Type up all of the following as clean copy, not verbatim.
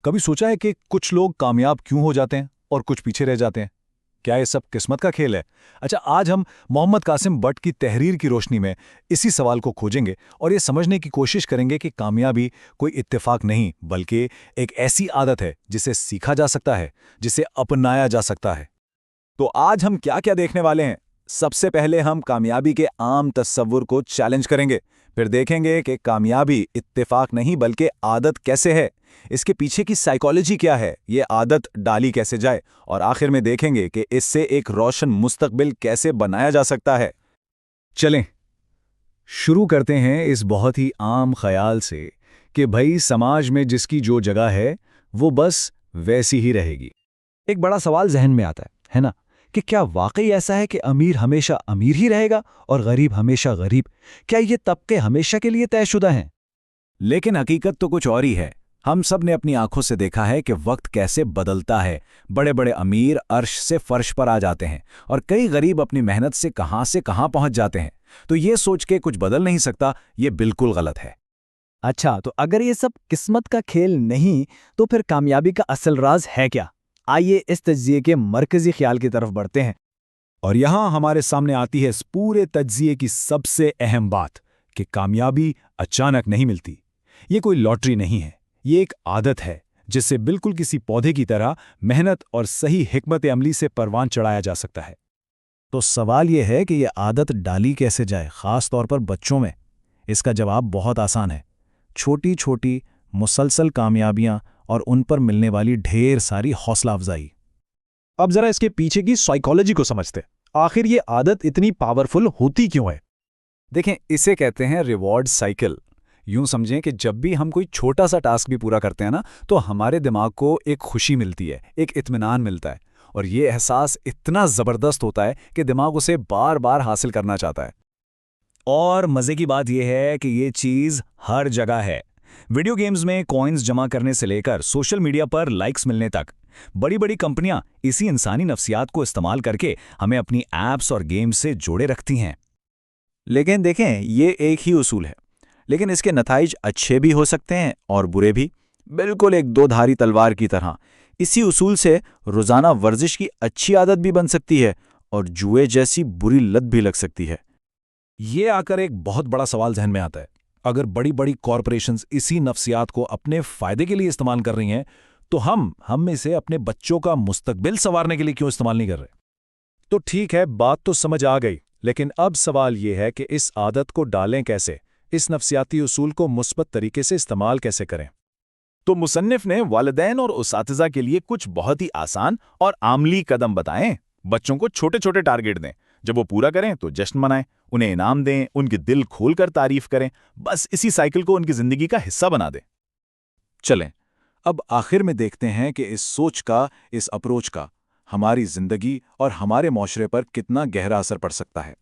कभी सोचा है कि कुछ लोग कामयाब क्यों हो जाते हैं और कुछ पीछे रह जाते हैं? क्या ये सब किस्मत का खेल है? अच्छा, आज हम मोहम्मद कासिम बट की तहरीर की रोशनी में इसी सवाल को खोजेंगे और ये समझने की कोशिश करेंगे कि कामयाबी कोई इत्तेफाक नहीं, बल्कि एक ऐसी आदत है जिसे सीखा जा सकता है, जिसे अपनाया जा सकता है। तो आज हम क्या क्या देखने वाले हैं? सबसे पहले हम कामयाबी के आम तस्वुर को चैलेंज करेंगे। फिर देखेंगे कि कामयाबी इत्तेफाक नहीं बल्कि आदत कैसे है, इसके पीछे की साइकोलॉजी क्या है, ये आदत डाली कैसे जाए, और आखिर में देखेंगे कि इससे एक रोशन मुस्तकबिल कैसे बनाया जा सकता है। चलें, शुरू करते हैं इस बहुत ही आम ख्याल से कि भाई समाज में जिसकी जो जगह है वो बस वैसी ही रहेगी। एक बड़ा सवाल जहन में आता है ना, कि क्या वाकई ऐसा है कि अमीर हमेशा अमीर ही रहेगा और गरीब हमेशा गरीब? क्या ये तबके हमेशा के लिए तयशुदा हैं? लेकिन हकीकत तो कुछ और ही है। हम सब ने अपनी आंखों से देखा है कि वक्त कैसे बदलता है। बड़े बड़े अमीर अर्श से फर्श पर आ जाते हैं और कई गरीब अपनी मेहनत से कहां पहुंच जाते हैं। तो ये सोच के कुछ बदल नहीं सकता, ये बिल्कुल गलत है। अच्छा, तो अगर ये सब किस्मत का खेल नहीं, तो फिर कामयाबी का असल राज है क्या? आइए इस तज्जिए के मरकजी ख्याल की तरफ बढ़ते हैं। और यहां हमारे सामने आती है इस पूरे तज्जिए की सबसे अहम बात कि कामयाबी अचानक नहीं मिलती। ये कोई लॉटरी नहीं है, ये एक आदत है जिससे बिल्कुल किसी पौधे की तरह मेहनत और सही हिकमत अमली से परवान चढ़ाया जा सकता है। तो सवाल यह है कि यह आदत डाली कैसे जाए, खास तौर पर बच्चों में। इसका जवाब बहुत आसान है। छोटी छोटी मुसलसल कामयाबियां और उन पर मिलने वाली ढेर सारी हौसला अफजाई। अब जरा इसके पीछे की साइकोलॉजी को समझते हैं। आखिर ये आदत इतनी पावरफुल होती क्यों है? देखें, इसे कहते हैं रिवॉर्ड साइकिल। यूं समझें कि जब भी हम कोई छोटा सा टास्क भी पूरा करते हैं ना, तो हमारे दिमाग को एक खुशी मिलती है, एक इत्मीनान मिलता है, और ये एहसास इतना ज़बरदस्त होता है कि दिमाग उसे बार बार हासिल करना चाहता है। और मज़े की बात यह है कि ये चीज़ हर जगह है। वीडियो गेम्स में कॉइन्स जमा करने से लेकर सोशल मीडिया पर लाइक्स मिलने तक, बड़ी बड़ी कंपनियां इसी इंसानी नफ्सियात को इस्तेमाल करके हमें अपनी ऐप्स और गेम्स से जोड़े रखती हैं। लेकिन देखें, ये एक ही उसूल है, लेकिन इसके नताइज अच्छे भी हो सकते हैं और बुरे भी, बिल्कुल एक दो धारी तलवार की तरह। इसी उसूल से रोज़ाना वर्जिश की अच्छी आदत भी बन सकती है और जुए जैसी बुरी लत भी लग सकती है। ये आकर एक बहुत बड़ा सवाल जहन में आता है। अगर बड़ी बड़ी कॉरपोरेशंस इसी नफ्सियात को अपने फ़ायदे के लिए इस्तेमाल कर रही हैं, तो हम इसे अपने बच्चों का मुस्तकबिल संवारने के लिए क्यों इस्तेमाल नहीं कर रहे? तो ठीक है, बात तो समझ आ गई, लेकिन अब सवाल यह है कि इस आदत को डालें कैसे, इस नफ्सियाती उसूल को मुस्बत तरीके से इस्तेमाल कैसे करें? तो मुसन्निफ ने वालिदैन और उसातिज़ा के लिए कुछ बहुत ही आसान और आमली कदम बताएं। बच्चों को छोटे छोटे टारगेट दें, जब वो पूरा करें तो जश्न मनाएं, उन्हें इनाम दें, उनके दिल खोलकर तारीफ करें। बस इसी साइकिल को उनकी जिंदगी का हिस्सा बना दें। चलें, अब आखिर में देखते हैं कि इस सोच का, इस अप्रोच का हमारी जिंदगी और हमारे माशरे पर कितना गहरा असर पड़ सकता है।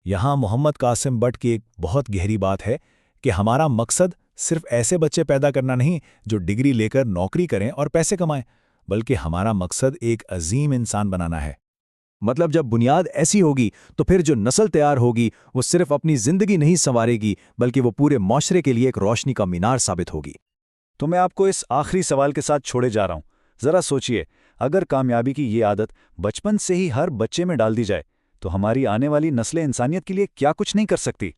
यहाँ मोहम्मद कासिम बट की एक बहुत गहरी बात है कि हमारा मकसद सिर्फ ऐसे बच्चे पैदा करना नहीं जो डिग्री लेकर नौकरी करें और पैसे कमाएं, बल्कि हमारा मकसद एक अजीम इंसान बनाना है। मतलब जब बुनियाद ऐसी होगी तो फिर जो नस्ल तैयार होगी वो सिर्फ अपनी जिंदगी नहीं संवारेगी, बल्कि वो पूरे माशरे के लिए एक रोशनी का मीनार साबित होगी। तो मैं आपको इस आखिरी सवाल के साथ छोड़े जा रहा हूं। जरा सोचिए, अगर कामयाबी की ये आदत बचपन से ही हर बच्चे में डाल दी जाए, तो हमारी आने वाली नस्लें इंसानियत के लिए क्या कुछ नहीं कर सकती।